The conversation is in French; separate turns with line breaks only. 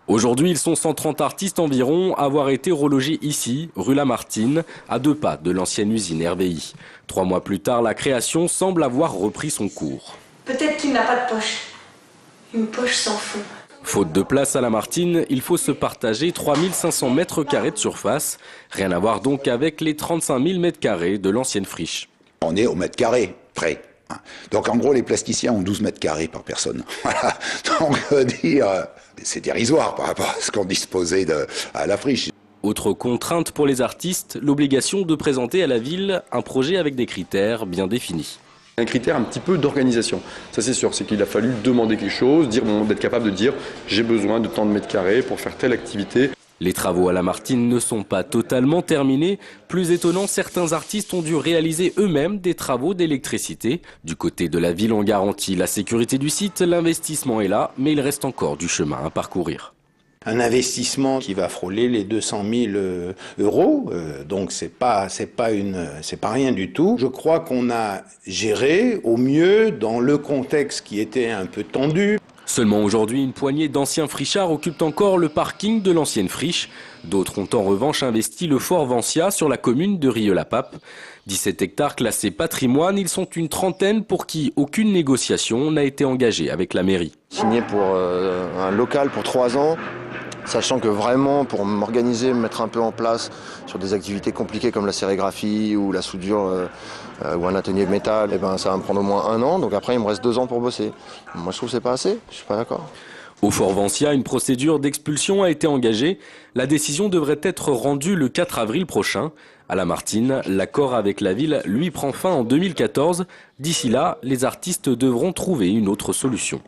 Aujourd'hui, ils sont 130 artistes environ à avoir été relogés ici, rue Lamartine, à 2 pas de l'ancienne usine RVI. 3 mois plus tard, la création semble avoir repris son cours.
Peut-être qu'il n'a pas de poche. Une poche sans fond.
Faute de place à Lamartine, il faut se partager 3500 mètres carrés de surface. Rien à voir donc avec les 35 000 mètres carrés de l'ancienne friche.
On est au mètre carré, près. Donc en gros, les plasticiens ont 12 mètres carrés par personne. Voilà. Donc c'est dérisoire par rapport à ce qu'on disposait à la friche.
Autre contrainte pour les artistes, l'obligation de présenter à la ville un projet avec des critères bien définis.
Un critère un petit peu d'organisation, ça c'est sûr, c'est qu'il a fallu demander quelque chose, d'être capable de dire j'ai besoin de tant de mètres carrés pour faire telle activité.
Les travaux à Lamartine ne sont pas totalement terminés. Plus étonnant, certains artistes ont dû réaliser eux-mêmes des travaux d'électricité. Du côté de la ville, on garantit la sécurité du site, l'investissement est là, mais il reste encore du chemin à parcourir.
Un investissement qui va frôler les 200 000 euros, donc c'est pas rien du tout. Je crois qu'on a géré au mieux dans le contexte qui était un peu tendu.
Seulement aujourd'hui, une poignée d'anciens frichards occupent encore le parking de l'ancienne friche. D'autres ont en revanche investi le fort Vancia sur la commune de Rieux-la-Pape. 17 hectares classés patrimoine, ils sont une trentaine pour qui aucune négociation n'a été engagée avec la mairie.
Signé pour un local pour 3 ans. Sachant que vraiment, pour m'organiser, me mettre un peu en place sur des activités compliquées comme la sérigraphie ou la soudure ou un atelier de métal, eh ben, ça va me prendre au moins 1 an. Donc après, il me reste 2 ans pour bosser. Moi, je trouve que c'est pas assez. Je suis pas d'accord.
Au Fort Vancia, une procédure d'expulsion a été engagée. La décision devrait être rendue le 4 avril prochain. À Lamartine, l'accord avec la ville, lui, prend fin en 2014. D'ici là, les artistes devront trouver une autre solution.